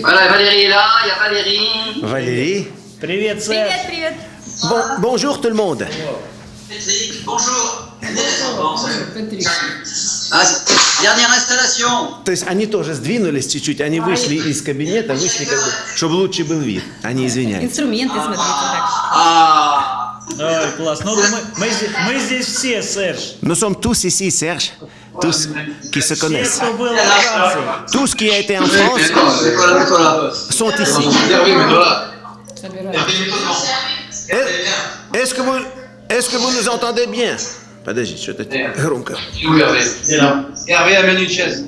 Voilà, Valérie est là, il y a Valérie. Valérie. Привет, Serge. Привет. Bonjour tout le monde. Bonjour. А, dernière installation. То есть они тоже сдвинулись чуть-чуть, они вышли из кабинета, вышли как бы, чтобы лучше был вид. Они извиняются. Инструменты, смотрите, так. Ah. Ой, класс. Ну, мы здесь все, Серж. Nous sommes tous ici, Serge, tous qui se Все, connaissent. кто был во Франции. Tous qui a été en France sont ici. Est-ce que vous nous entendez bien? Подожди, что-то громко. Hervé amène une chaise.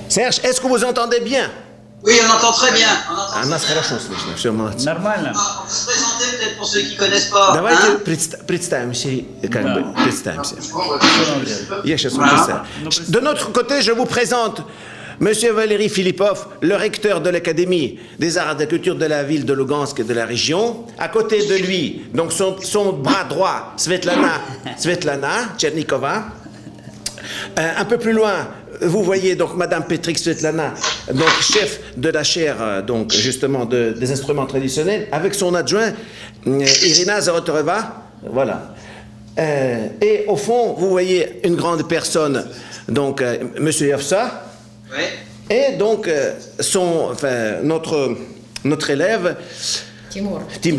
Serge, est-ce que vous entendez bien? Oui, on entend très bien. А нас хорошо слышно, все, молодцы. Нормально? On peut se présenter peut-être pour ceux qui connaissent pas. Давайте представимся, как бы, представимся. Я сейчас вам представлю. De notre côté, je vous présente Monsieur Valéry Philippov, le recteur de l'Académie des arts et de la culture de la ville de Lugansk et de la région. À côté de lui, donc son bras droit, Svetlana Tchernikova. Un peu plus loin, vous voyez donc Madame Petrik Svetlana, donc chef de la chaire donc justement des instruments traditionnels, avec son adjoint Irina Zorotoreva. Voilà. Et au fond, vous voyez une grande personne, donc Monsieur Yovsa. Oui. Et donc, notre élève, Timur. Je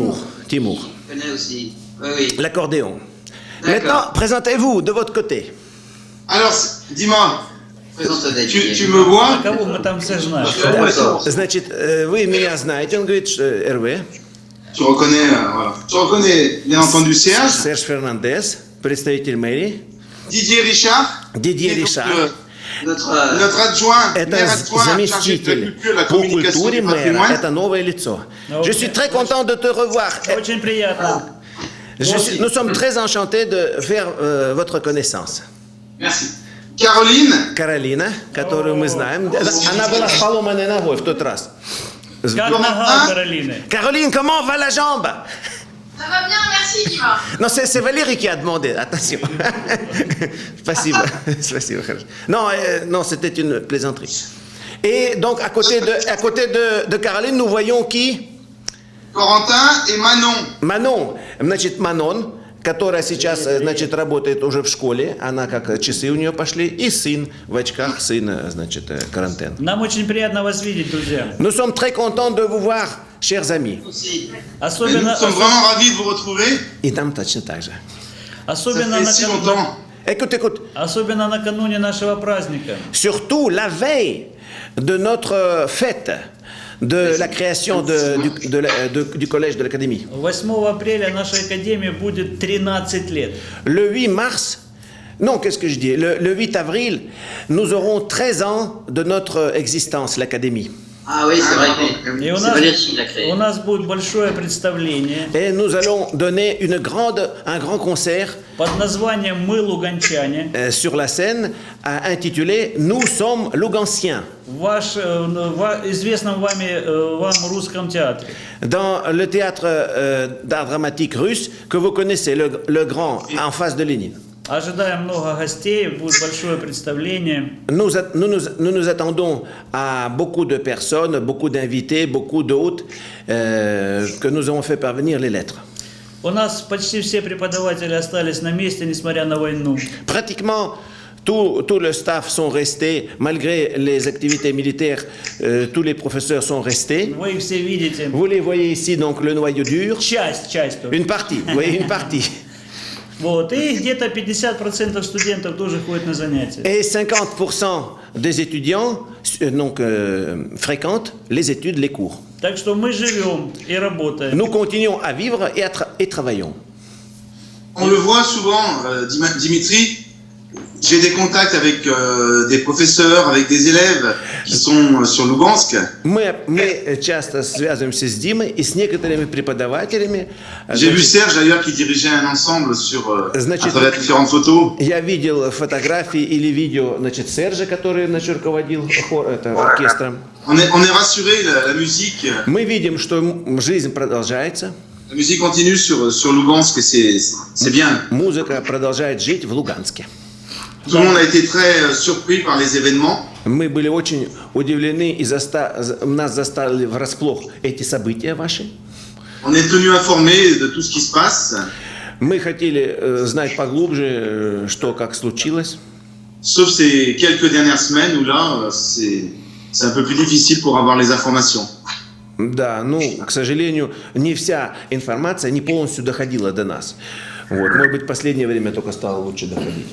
connais aussi. Oui, oui. L'accordéon. Maintenant, présentez-vous de votre côté. Alors, dis-moi, Présente-toi. tu me vois? Кого мы там все знаем? Значит, вы меня знаете, он говорит, РВ. Tu reconnais, voilà. Tu reconnais, bien entendu, Serge. Серж Фернандес, представитель мэрии. Didier Richard. Дидье Ришар. Notre adjoint, Это maire adjoint chargé de la заместитель culture, la по communication культуре du мэра. patrimoine. Это новое лицо. Je suis très content de te revoir. Очень приятно. Nous sommes très enchantés de faire votre connaissance. Merci. Caroline. Каролина, которую мы знаем, она была с поломанной ногой в тот раз. Как нога у Каролины? Caroline, comment va la jambe? Ça va bien, merci, Dima. Non, c'est Valérie qui a demandé, attention. Спасибо, спасибо, хорошо. Non, c'était une plaisanterie. Et donc, à côté de Caroline, nous voyons qui? Corentin et Manon. Manon, значит, Манон, которая сейчас, значит, работает уже в школе, она как часы у нее пошли, и сын в очках, сын, значит, карантин. Нам очень приятно вас видеть, друзья. Nous sommes très contents de vous voir, chers amis. Aussi. Et Особенно, nous sommes vraiment ravis de vous retrouver. И там точно так же. Ça особенно, fait si longtemps. Écoute, особенно накануне нашего праздника. surtout la veille de notre fête de la création du collège de l'académie. 8 апреля нашей академии будет 13 лет. Le 8 mars, non, qu'est-ce que je dis? Le 8 avril, nous aurons 13 ans de notre existence, l'académie. Ah oui, c'est vrai. И у C'est нас, Valérie qui l'a créé. у нас будет большое представление Et nous allons donner un grand concert под названием «Мы луганчане» sur la scène intitulé Nous sommes Lugansiens. в известном вам русском театре. Dans le théâtre d'art dramatique russe que vous connaissez, le grand, en face de Lénine. Ожидаем много гостей, будет большое представление. Nous nous attendons à beaucoup de personnes, beaucoup d'invités, beaucoup d'hôtes que nous avons fait parvenir les lettres. У нас почти все преподаватели остались на месте, несмотря на войну. Pratiquement tout le staff sont restés, malgré les activités militaires, tous les professeurs sont restés. Вы их все видите. Vous les voyez ici, donc le noyau dur, Часть только. une partie, vous voyez une partie. Вот. И где-то 50% студентов тоже ходят на занятия. Et 50% des étudiants fréquentent les études, les cours. Так что мы живем и работаем. Nous continuons à vivre et travaillons. On le voit souvent, Dimitri. J'ai des contacts avec des professeurs, avec des élèves qui sont sur Lugansk. Мы часто связываемся с Димой и с некоторыми преподавателями. J'ai vu Serge d'ailleurs qui dirigeait un ensemble à Значит, travers différentes photos. Я видел фотографии или видео, значит, Сержа, который, значит, руководил оркестром. On est rassuré, la musique. Мы видим, что жизнь продолжается. La musique continue sur Lugansk et c'est bien. Музыка продолжает жить в Луганске. Tout le monde a été très surpris par les événements. Мы были очень удивлены и нас застали врасплох эти события ваши. On est tenu informé de tout ce qui se passe. Мы хотели знать поглубже, что как случилось. Sauf ces quelques dernières semaines où là, c'est un peu plus difficile pour avoir les informations. Да, ну, к сожалению, не вся информация не полностью доходила до нас. Вот, может быть, в последнее время только стало лучше доходить.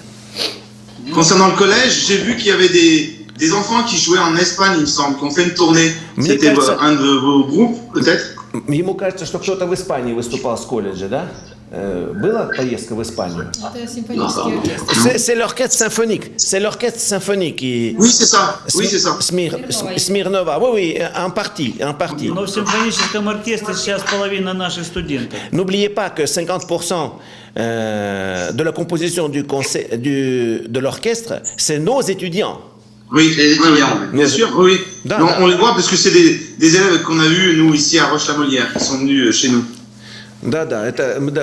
Concernant le collège, j'ai vu qu'il y avait des enfants qui jouaient en Espagne, il me semble, qui ont fait une tournée. Мне C'était кажется- un de vos groupes, peut-être? Ему кажется, что кто-то в Испании выступал с колледжа, да? Была поездка в Испанию? Это симфонический оркестр. C'est l'orchestre symphonique. C'est l'orchestre symphonique qui... Oui, c'est ça. Oui, c'est ça. Smirnova. Oui, oui, en partie. Но в симфоническом оркестре сейчас половина наших студентов. N'oubliez pas que 50% de la composition de l'orchestre, c'est nos étudiants. Oui, Les étudiants. bien sûr, oui. Da, Non, da. on les voit parce que c'est des élèves qu'on a vus, nous, ici à Roche-la-Molière, qui sont venus chez nous. Да,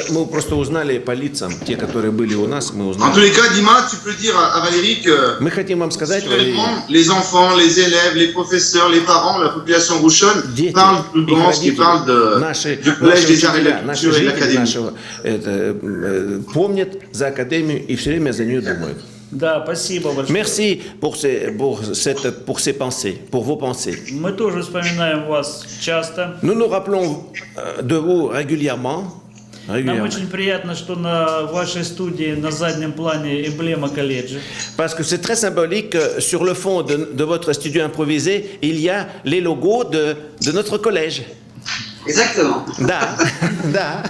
мы просто узнали по лицам, те, которые были у нас, мы En tous узнали. les cas, Dima, tu peux dire à Valérie que Мы хотим вам сказать, Валерий, les enfants, les élèves, les professeurs, les parents, la population rouchonne дети, parlent du их Lugansk, qui родители, parlent наши du collège des arts et de учителя, la наши culture et de жители l'académie. нашего, помнят за академию и все время за нее думают. Да, спасибо большое. Merci pour ces pensées, pour vos pensées. Мы тоже вспоминаем вас часто. Nous nous rappelons de vous régulièrement. Нам очень приятно, что на вашей студии на заднем плане эмблема колледжа. Parce que c'est très symbolique que sur le fond de votre studio improvisé, il y a les logos de notre collège. Exactement. Da, da.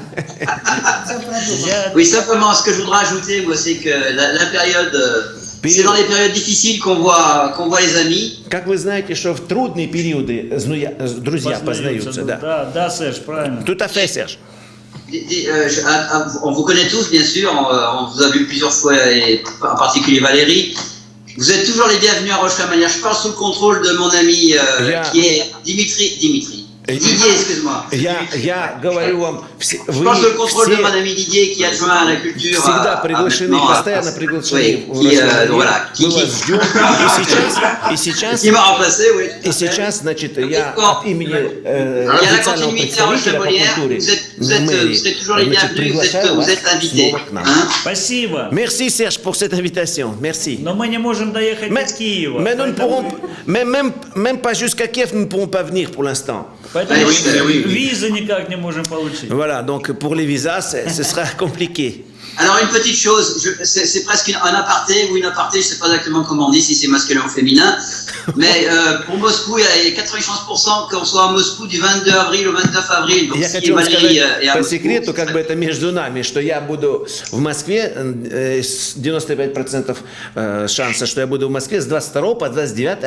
Я Oui, simplement, ce que je voudrais ajouter, moi, c'est que la période, c'est dans les périodes difficiles qu'on voit les amis. Как вы знаете, что в трудные периоды друзья познаются, да. Да, да, Серж, правильно. Tout à fait, Serge. On vous connaît tous, bien sûr, on vous a vu plusieurs fois, et en particulier Valérie. Vous êtes toujours les bienvenus à Roche-la-Molière. Je parle sous le contrôle de mon ami qui est Dimitri. Didier, excuse-moi. Я говорю вам, Je вы parle sous le contrôle de mon все ami Didier qui est adjoint à la culture. всегда приглашены, постоянно приглашены в Рославль. Voilà, Мы вас ждем. И сейчас, qui m'a remplacé, oui. и сейчас, значит, я от имени Il y a la официального continuité à представителя по Roche-la-Molière. культуре Vous serez toujours les значит, bienvenus. приглашаю Vous вас êtes invités. снова к нам. Hein? Спасибо. Merci Serge pour cette invitation. Merci. Но мы не можем доехать Mais, до Киева. mais nous ne поэтому- pourrons, mais même pas jusqu'à Kiev, nous ne pourrons pas venir pour l'instant. Поэтому oui. визы никак не можем получить. Voilà, donc pour les visas, ce sera compliqué. Alors une petite chose, c'est presque un aparté ou une aparté, je sais pas exactement comment on dit, si c'est masculin ou féminin, mais pour Moscou, il y a 80% qu'on soit à Moscou du 22 avril au 29 avril. Donc Я si хочу вам Valérie сказать est à по Moscou, секрету, как бы это между нами, что я буду в Москве, с 95% шанса, что я буду в Москве с 22 по 29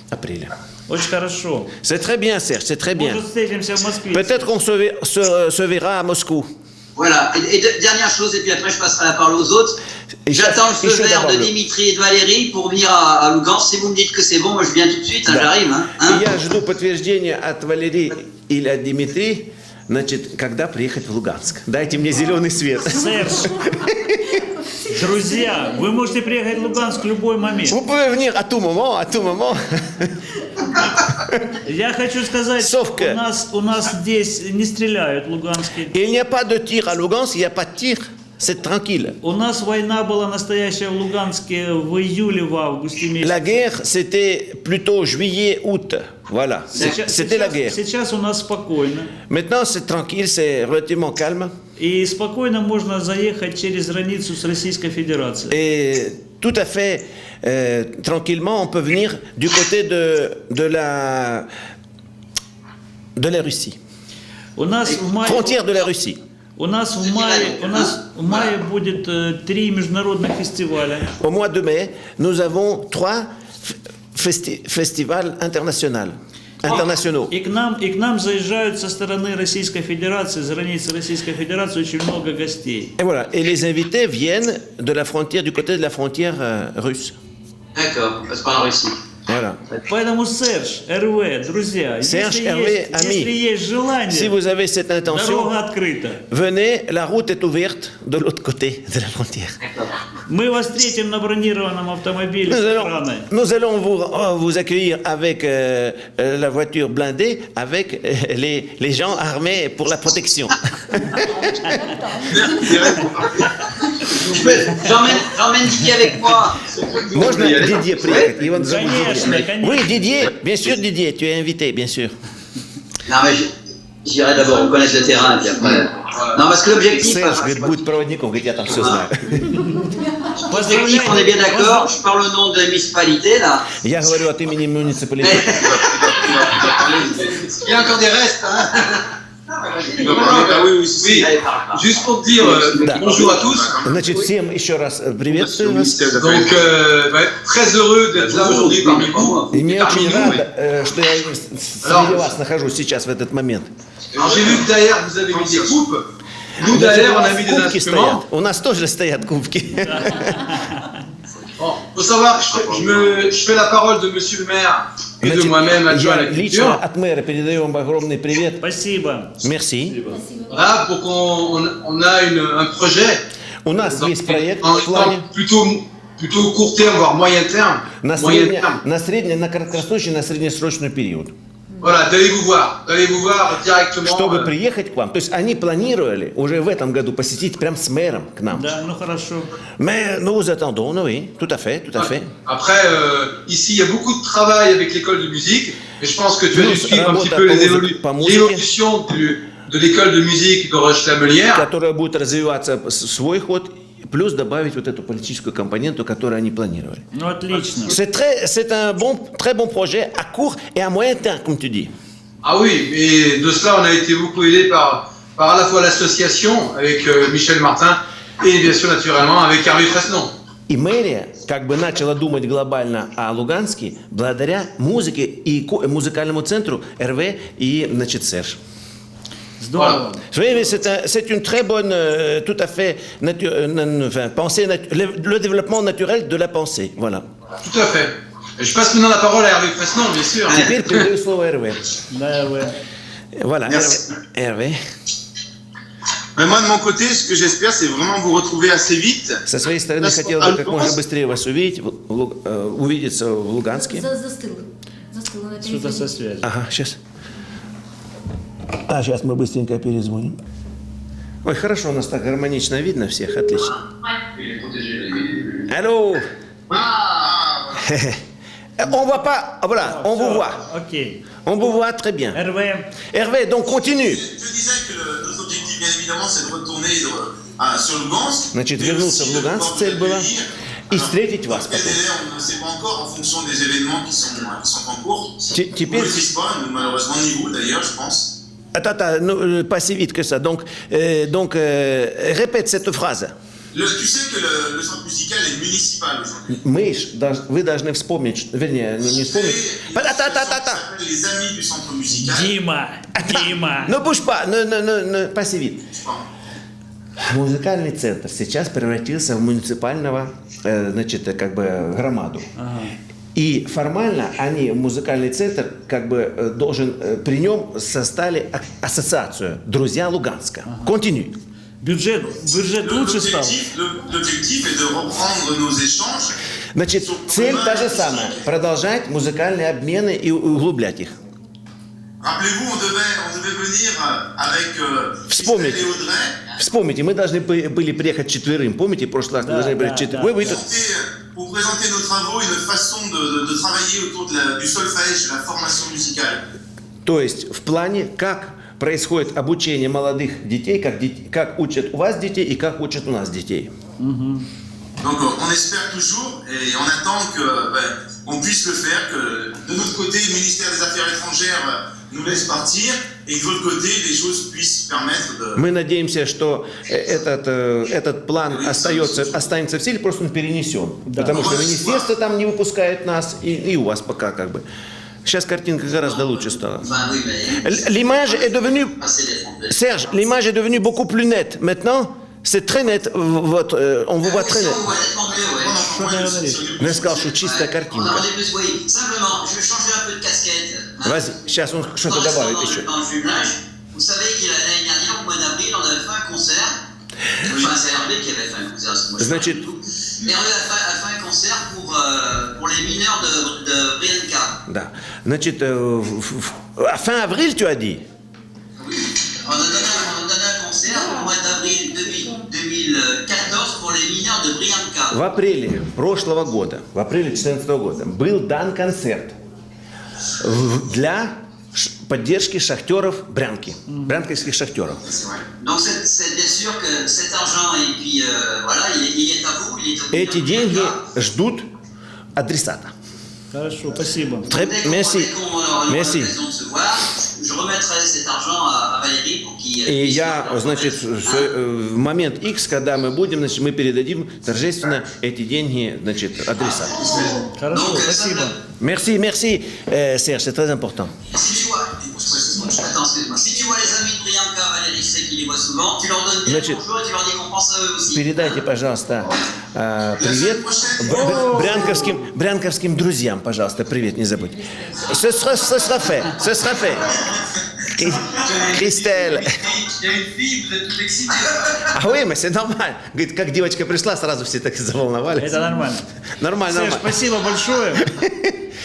апреля. Очень хорошо. C'est très bien, Serge, c'est très bien. Может, встретимся в Москве. Peut-être qu'on se verra à Moscou. Voilà, et dernière chose, et puis après je passerai la parole aux autres. J'attends le feu Еще vert de добавлю. Dimitri et de Valérie pour venir à Lugansk. Si vous me dites que c'est bon, moi je viens tout de suite, hein, Да. j'arrive. И я жду подтверждения от Валерии или от Дмитрия, значит, когда приехать в Луганск. Дайте мне зеленый свет. Серж, друзья, вы можете приехать в Луганск в любой момент. Vous pouvez venir à tout moment, à tout moment. Я хочу сказать, Sauf que- у нас здесь не стреляют в Луганске. Il n'y a pas de tir à Lugansk, il n'y a pas de tir. C'est tranquille. У нас война была настоящая в Луганске в июле, в августе месяце. La guerre, c'était plutôt juillet-août. Voilà, c'était la guerre. Сейчас у нас спокойно. Maintenant, c'est tranquille, c'est relativement calme. И спокойно можно заехать через границу с Российской Федерацией. Et tout à fait tranquillement, on peut venir du côté de la Russie. У нас в мае, Frontière de la Russie. у нас в мае будет 3 международных фестиваля. Au mois de mai, nous avons 3 festivals internationaux. И к нам заезжают со стороны Российской Федерации, с границы Российской Федерации очень много гостей. Et voilà. Et les invités viennent de la frontière, du côté de la frontière russe. D'accord, on passe par la Russie. Voilà. Поэтому, Серж, РВ, друзья, Serge, если Hervé, amis, есть Si желание, vous avez cette intention, дорога открыта. venez, la route est ouverte de l'autre côté de la frontière. D'accord. Мы вас встретим на бронированном автомобиле с охраной. Nous allons vous accueillir avec la voiture blindée, avec les gens armés pour la protection. J'emmène Didier avec moi. Можно Дидье приехать? Иван зовут Конечно, Дидье. конечно. Oui, Didier, bien sûr, Didier, tu es invité, bien sûr. Non, mais j'irai d'abord reconnaître le terrain, et puis après. Non, parce que l'objectif. Serge, говорит, будет проводником, говорит, я там все знаю. L'objectif, on est bien d'accord. Je parle au nom de la municipalité, là. Я говорю от имени муниципалитета. Il y a encore des restes, hein. Oui. Juste pour te dire bonjour à tous. Значит, всем еще раз приветствую вас. Donc, très heureux d'être là aujourd'hui parmi vous. И мне очень рад, что я среди вас нахожусь сейчас в этот момент. Alors, j'ai vu que derrière vous avez mis des coupes. Nous derrière on a mis des Кубки instruments. стоят. У нас тоже стоят кубки. Bon, faut savoir que je fais la parole de Monsieur le Maire et de moi-même adjoint à Я la лично culture. от мэра передаю вам огромный привет. Спасибо. Merci. Voilà, pour qu'on a un projet. У нас есть проект En в плане plutôt court terme, voire moyen terme. на краткосрочный, на среднесрочный период. Voilà, d'aller vous voir directement. Чтобы приехать к вам. То есть они планировали уже в этом году посетить прям с мэром к нам. Да, ну хорошо. Mais nous vous attendons, oui, tout à fait, tout à fait. Après, ici, il y a beaucoup de travail avec l'école de musique, et je pense que tu as dû suivre un petit peu l'évolution de l'école de musique de Roche-la-Melière. Которая будет развиваться свой ход, плюс добавить вот эту политическую компоненту, которую они планировали. Ну отлично. C'est un très bon projet à court et à moyen terme, comme tu dis. Ah oui, et de cela, on a été beaucoup aidé par à la fois l'association avec Michel Martin et bien sûr, naturellement, avec Hervé Fresnon. И мэрия как бы начала думать глобально о Луганске благодаря музыке и музыкальному центру РВ и, значит, Серж. Здорово. Oui, c'est une très bonne, tout à fait, pensée, le développement naturel de la pensée, voilà. Tout à fait. Et je passe maintenant la parole à Hervé Fresnon, bien sûr. Теперь передаю слово РВ. Да, вы. Voilà, Hervé. Mais moi, de mon côté, ce que j'espère, c'est vraiment vous retrouver assez vite. Со своей стороны хотел бы как можно быстрее вас увидеть, увидеться в Луганске. Застыло на Что-то со телефоне. связью. Ага, сейчас. Сейчас мы быстренько перезвоним. Ой, хорошо, у нас так гармонично видно всех, отлично. Allô. On va pas, voilà, on vous voit. Окей. On vous voit très bien. РВ. Hervé, donc continue. Je disais que notre objectif, bien évidemment, c'est de retourner sur Lugansk. Значит, вернуться в Луганск, цель была, и встретить вас потом. On ne sait pas encore en fonction des événements qui sont en cours. On ne Теперь, maîtrise pas, malheureusement, ni vous d'ailleurs, je pense. attends, pas si vite que ça. Donc, répète cette phrase. Tu sais que le centre musical est municipal aujourd'hui. Вы должны вспомнить, вернее, не вспомнить. Les amis du centre musical. Дима. Дима. Ne bouge pas, pas si vite. Музыкальный центр сейчас превратился в муниципального, значит, как бы громаду. Ага. И формально они, музыкальный центр, как бы должен, при нем создали ассоциацию «Друзья Луганска». Continue. Бюджет лучше стал. L'objectif est de reprendre nos échanges. Значит, цель та же самая – продолжать музыкальные обмены и углублять их. Rappelez-vous, on devait venir avec Вспомните. Christelle et Audrey. Вспомните, мы должны были приехать четверым. Помните, в прошлый раз мы должны были четверым. Pour présenter nos travaux et notre façon de travailler autour du solfège et de la formation musicale. То есть в плане, как происходит обучение молодых детей, как учат у вас детей и как учат у нас детей. Donc on espère toujours et on attend qu'on puisse le faire, que de notre côté, le ministère des Affaires étrangères nous laisse partir et que de l'autre côté, les choses puissent permettre de... Мы надеемся, что этот план останется в силе, просто он перенесен. Да. Потому что министерство там не выпускает нас, и у вас пока как бы. Сейчас картинка гораздо лучше стала. L'image est devenue... Serge, l'image est devenue beaucoup plus nette. Maintenant, c'est très net. On vous voit très net. Я сказал, что чистая картинка. Simplement, je vais changer un peu de casquette. Vas-y, сейчас он что-то добавит еще. Vous savez qu'il y a l'année dernière, au mois d'avril, on avait fait un concert. Enfin, c'est Hervé qui avait fait un concert. Значит, RE a fait un concert pour les mineurs de Brianka. Да. Значит, fin avril, tu as dit? Oui. On a donné un concert au mois d'avril 2014 pour les mineurs de Brianka. В апреле прошлого года, в апреле 2014 года, был дан концерт для поддержки шахтеров Брянки, брянковских шахтеров. Donc c'est bien sûr que cet argent, et puis voilà, il est à vous, il est au Эти деньги ждут адресата. Хорошо, спасибо. Très, merci. Merci. Je remettrai cet argent à Valérie pour qu'il... И я, значит, в момент X, когда мы будем, значит, мы передадим торжественно эти деньги, значит, адресату. Хорошо, спасибо. Merci, merci, Serge, c'est très important. Si tu vois, attends, excuse-moi. Si tu vois les amis de Brianka, Valérie, je sais qu'il les voit souvent, tu leur donnes bien bonjour et tu leur dis qu'on pense à eux aussi. Передайте, пожалуйста, привет брянковским друзьям, пожалуйста, привет, не забудь. Ce sera fait, ce sera fait. Christelle. Il y a une fille, vous êtes tout excité. Ah oui, mais c'est normal. Говорит, как девочка пришла, сразу все так заволновались. Это нормально. Нормально, Серж, нормально. спасибо большое.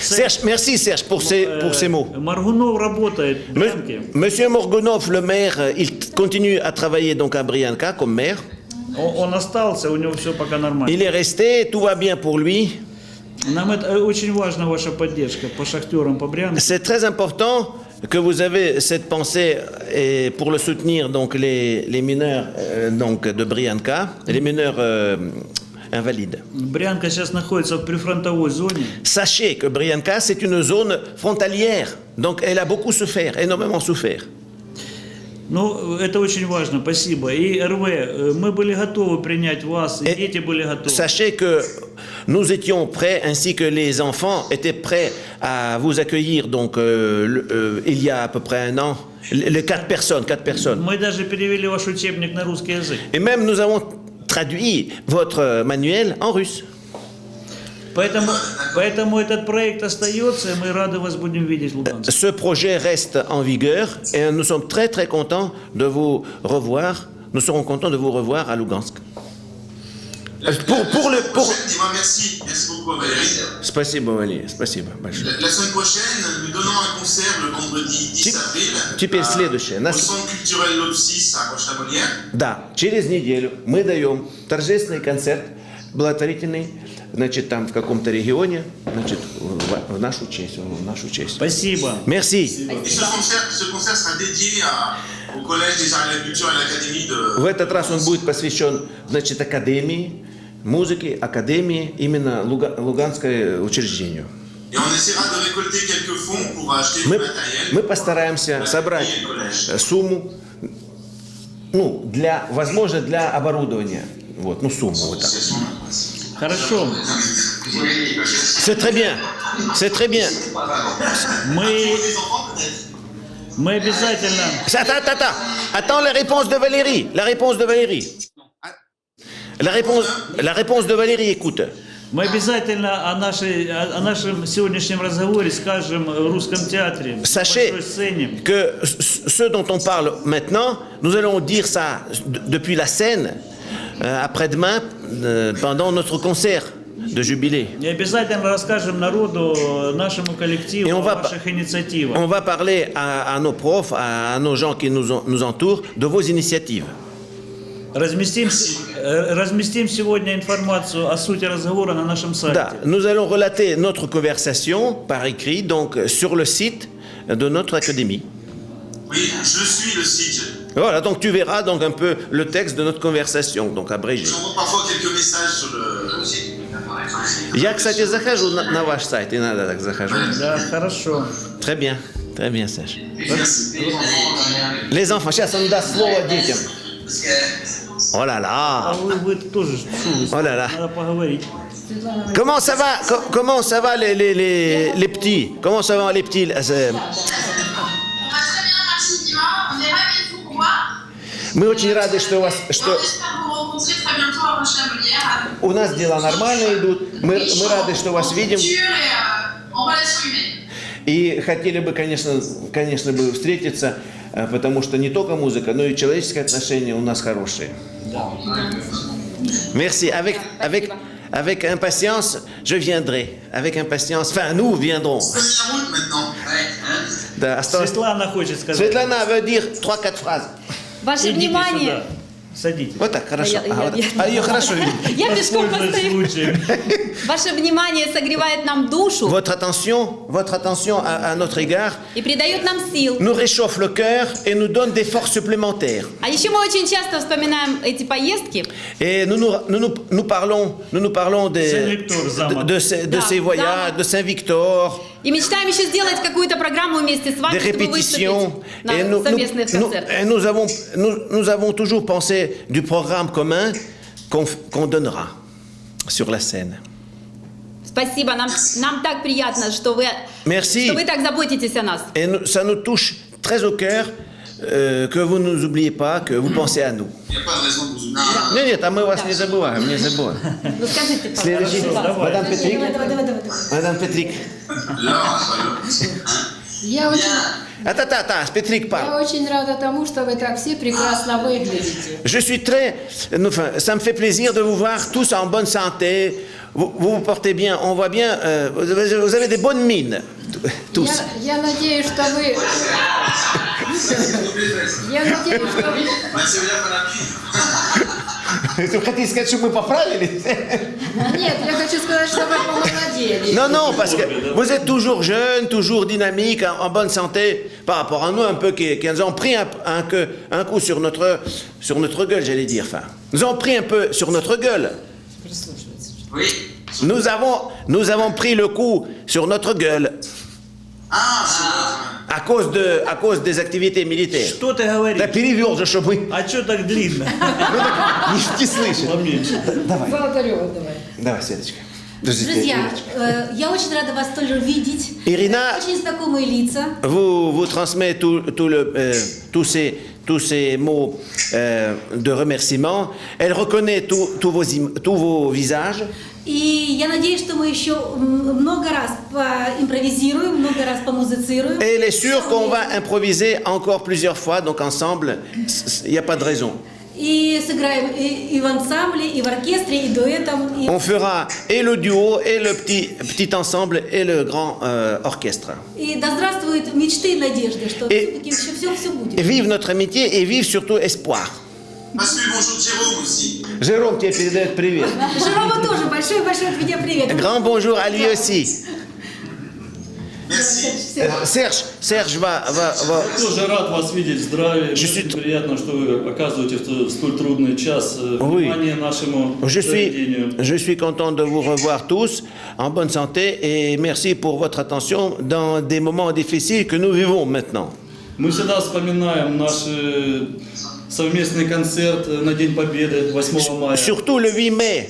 Serge, merci Serge pour ces mots. Маргунов работает в Брянке. Monsieur Morgunov, le maire, il continue à travailler donc à Brianka comme maire. Он остался, у него все пока нормально. Il est resté, tout va bien pour lui. Нам это очень важна ваша поддержка по шахтерам, по Брянке. C'est très important que vous avez cette pensée pour le soutenir donc les mineurs donc de Brianka, les mineurs invalides. Брянка сейчас находится в прифронтовой зоне. Sachez que Brianka c'est une zone frontalière, donc elle a beaucoup souffert, énormément souffert. Ну, это очень важно, спасибо. И РВ, мы были готовы принять вас, и дети были готовы. Sachez que nous étions prêts, ainsi que les enfants étaient prêts à vous accueillir, donc il y a à peu près un an, les 4 personnes. Мы даже перевели ваш учебник на русский язык. Et même nous avons traduit votre manuel en russe. Поэтому этот проект остается, и мы рады вас будем видеть в Луганске. Ce projet reste en vigueur et nous sommes très très contents de vous revoir. Nous serons contents de vous revoir à Lugansk. Dis-moi merci beaucoup Valérie. Спасибо, Валерий, спасибо большое. La semaine prochaine, nous donnons un concert le vendredi 10 avril Теперь следующее. au Centre culturel L'Obsis à Roche-la-Molière. Да, через неделю мы даем торжественный концерт, благотворительный, значит, там в каком-то регионе, значит, в нашу честь. Спасибо. Merci. Et ce concert sera dédié au Collège des Arts et de la Culture et à l'Académie de... В этот раз он будет посвящен, значит, академии, музыке, академии, именно Луганское учреждению. Et on essaiera de récolter quelques fonds pour acheter du matériel. Мы постараемся собрать сумму, ну, возможно, для оборудования. Вот, ну, сумму вот так. Хорошо. C'est très bien. C'est très bien. Мы обязательно... Attends la réponse de Valérie. La réponse de Valérie, écoute. Мы обязательно о нашем сегодняшнем разговоре скажем в Русском театре, в большой сцене. Que ce dont on parle maintenant, nous allons dire ça depuis la scène, après-demain, pendant notre concert de jubilé. И обязательно расскажем народу, нашему коллективу о ваших инициативах. On va parler à nos profs, à nos gens qui nous entourent, de vos initiatives. Разместим сегодня информацию о сути разговора на нашем сайте. Да, nous allons relater notre conversation par écrit, donc sur le site de notre académie. Oui, je suis le site. Voilà, donc tu verras donc un peu le texte de notre conversation, donc abrégé. J'envoie parfois quelques messages sur le site. Я, кстати, захожу на ваш сайт, иногда так захожу. Да, хорошо. Très bien, Serge. Merci. Les enfants, сейчас он даст слово детям. Oh là là. А вы тоже что? Oh là là. Надо поговорить. Comment ça va les petits? Comment ça va les petits? On va très bien, merci Dima. On est ravis de vous revoir. Мы очень рады, что у вас, On espère vous rencontrer très bientôt à Roche-la-Molière. у нас дела нормально идут. Мы рады, что вас видим. En relation humaine. И хотели бы, конечно бы встретиться, потому что не только музыка, но и человеческие отношения у нас хорошие. Merci. avec impatience, je viendrai. Avec impatience, enfin, nous viendrons. Prenez la route maintenant. Да, осталось- Светлана хочет сказать. Светлана veut dire 3-4 phrases. Ваше Идите внимание. сюда. Садитесь. Вот так, хорошо. Я- А, вот- я- а ее хорошо видно. Я пешком Пользуясь постою. случаем. Ваше внимание согревает нам душу Votre attention à notre égard и придает нам сил. nous réchauffe le cœur et nous donne des forces supplémentaires. А еще мы очень часто вспоминаем эти поездки. Et nous parlons Saint-Victor, Zama. de ces Да, voyages, Zama. de Saint-Victor, И мечтаем еще сделать какую-то программу вместе с вами, des чтобы répétitions. выступить на Et совместных концертах. nous avons toujours pensé du programme commun qu'on donnera sur la scène. Спасибо, нам так приятно, что вы Merci. так заботитесь о нас. Et ça nous touche très au cœur que vous ne nous oubliez pas, que vous pensez à nous. Il n'y a pas de raison de vous oublier. Нет, а мы вас не забываем, не забываем. Ну скажите, пожалуйста. Следующий, давай. Мадам Петрик. Мадам Петрик. Là, Я очень, Attends, Петрик parle. я очень рада тому, что вы так все прекрасно выглядите. Je suis enfin, ça me fait plaisir de vous voir tous en bonne santé. Vous vous portez bien, on voit bien, vous avez des bonnes mines, tous. Я надеюсь, что вы... Я надеюсь, что вы... c'est bien qu'on a pris. Вы хотите сказать, что мы поправились? Нет, я хочу сказать, что вы помолодели. Non, parce que vous êtes toujours jeunes, toujours dynamiques, en bonne santé, par rapport à nous un peu qui nous ont pris un coup sur notre gueule, j'allais dire. Enfin, nous avons pris un peu sur notre gueule. Oui. Nous avons pris le coup sur notre gueule à cause des activités militaires. Что ты Да говоришь? перевел же, чтобы А что так длинно? не слышать. Поменьше. Благодарю вас, давай. Давай, Светочка. Друзья, я очень рада вас тоже видеть. Irina, Очень знакомые лица. vous transmet tous ces mots de remerciement. Elle reconnaît tous vos visages. И я надеюсь, что мы еще много раз поимпровизируем, много раз помузицируем. Et elle est sûre qu'on va improviser encore plusieurs fois, donc ensemble, il n'y a pas de raison. И сыграем и в ансамбле, и в оркестре, и дуэтом. И... On fera et le duo, et le petit ensemble, et le grand orchestre. И да здравствуют мечты и надежды, что Et- все-таки все будет. Et vive notre amitié et vive surtout espoir. Passe le bonjour de Jérôme aussi. Jérôme тебе передает привет. Жерома тоже большой-большой от меня привет. Grand bonjour à lui aussi. Merci. Serge va Тоже рад вас видеть в здравии. Je suis- Очень приятно, что вы оказываете в столь трудный час внимание нашему заведению. Je suis content de vous revoir tous en bonne santé et merci pour votre attention dans des moments difficiles que nous vivons maintenant. Мы всегда вспоминаем наш совместный концерт на День Победы 8 мая. Surtout le 8 mai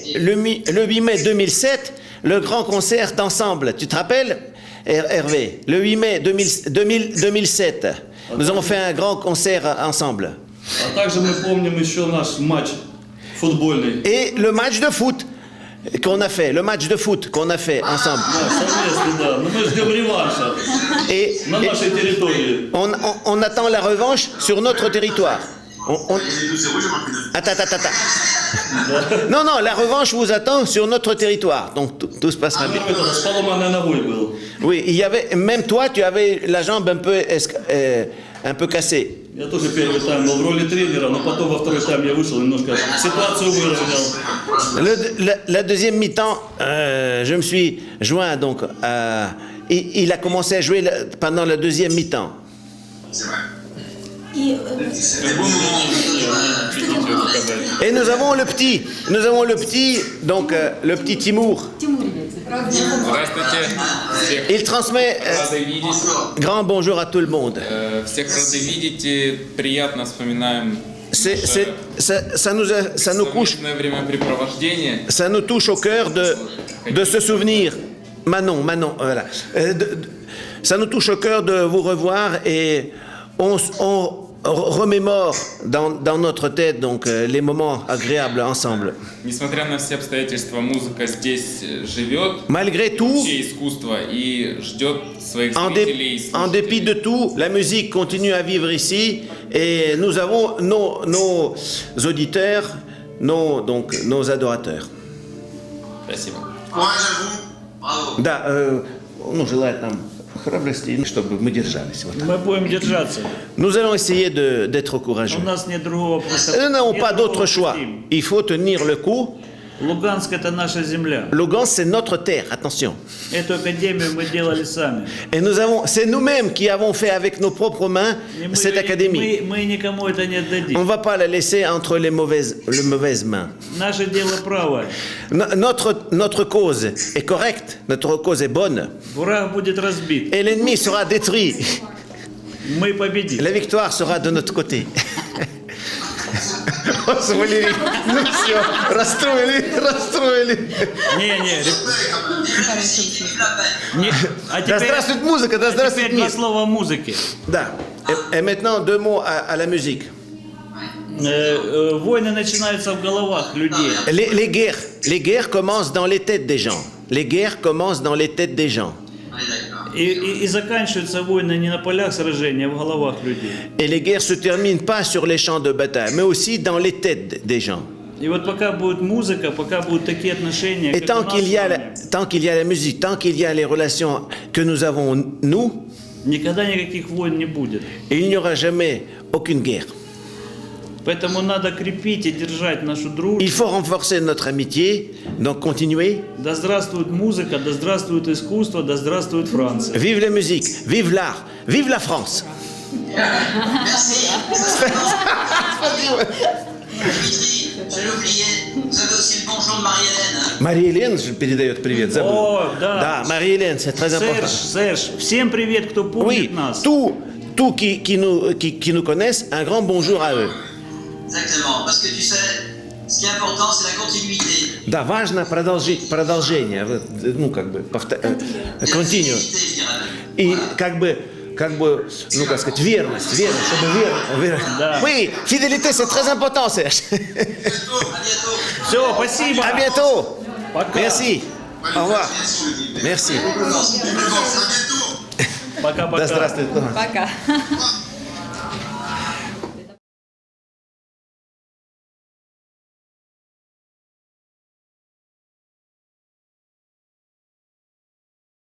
2007, le grand concert d'ensemble. Tu te rappelles, Hervé? Le 8 mai 2007, nous avons fait un grand concert ensemble. А также мы помним еще наш матч футбольный. Et le match de foot qu'on a fait, ensemble. Да, совместный, да. Но мы ждем реванша Et, на нашей территории. on attend la revanche sur notre territoire. Il y a 2-0, j'ai marqué 9. Attends. Non, la revanche vous attend sur notre territoire. Donc tout se passera bien. Это с поломанной ногой был. Oui, il y avait, même toi, tu avais la jambe un peu cassée. Я тоже первый тайм был в роли тренера, но потом во второй тайм я вышел, немножко ситуацию выровнял. La deuxième mi-temps, je me suis joint donc il a commencé à jouer pendant la deuxième mi-temps. C'est vrai. И C'est un bon moment. Et nous avons le petit, donc le petit Timour. Тимур, Здравствуйте. Всех Il transmet рады видеть. grand bonjour à tout le monde. Всех рады видеть. И приятно вспоминаем Ça nous couche, совместное времяпрепровождение. ça nous touche au cœur de se souvenir. Manon, voilà. Ça nous touche au cœur de vous revoir et on remémore dans notre tête donc les moments agréables ensemble. Несмотря на все обстоятельства, музыка здесь живет. Malgré tout, Вообще искусство и ждет своих en зрителей и en dépit слушателей. de tout, la musique continue à vivre ici et nous avons nos auditeurs, nos adorateurs. Спасибо. Courage à vous. Bravo. Да, ну, желает нам храбрости, чтобы мы держались. Вот так. Мы будем держаться. Nous allons essayer d'être У courageux. нас нет другого Nous n'avons нет pas другого d'autre choix. пути. Il faut tenir le coup. Луганск — это наша земля. Lugansk, c'est notre terre, attention. Эту академию мы делали сами. Et c'est nous-mêmes qui avons fait avec nos propres mains И cette académie. мы никому это не On ne отдадим. va pas la laisser entre les mauvaises mains. Наше дело правое. Notre cause est correcte, notre cause est bonne, Враг будет разбит. et l'ennemi sera détruit. Мы победим. La victoire sera de notre côté. Валерий, ну все, расстроили. Не. А Да здравствует музыка, да здравствует теперь два мир. слова о музыке. Да. Et maintenant, 2 mots à la musique. Войны начинаются в головах людей. Les guerres commencent dans les têtes des gens. Les guerres commencent dans les têtes des gens. On est d'accord. И заканчиваются войны не на полях сражения, а в головах людей. Et les guerres se terminent pas sur les champs de bataille, mais aussi dans les têtes des gens. И вот пока будет музыка, пока будут такие отношения, Et как у tant нас qu'il y a с вами, tant qu'il y a la musique, tant qu'il y a les relations que nous avons, nous, никогда никаких войн не будет. il n'y aura jamais aucune guerre. Поэтому надо крепить и держать нашу дружбу. Il faut renforcer notre amitié, donc continuer. Да здравствует музыка, да здравствует искусство, да здравствует Франция. Vive la musique, vive l'art, vive la France. Merci. Dimitri, je l'ai oublié. Vous avez aussi le bonjour de Marie-Hélène. Hein. Маrie-Hélène je передает привет, забыл. О, да. Да, Маrie-Hélène, c'est très important. Серж, всем привет, кто Oui, помнит нас. tous qui nous connaissent, un grand bonjour à eux. Exactement. Parce que tu sais, ce qui est important, c'est la continuité. Да, важно продолжение, ну, как бы, continue. Fidélité, je dirais même. И как бы, ну, как сказать, верность, чтобы верность. Да. Oui, fidélité, c'est très important, Serge. À bientôt. Все, спасибо. À bientôt. Пока. Merci. Au revoir. Merci. À bientôt. Пока-пока. Да здравствует. Пока.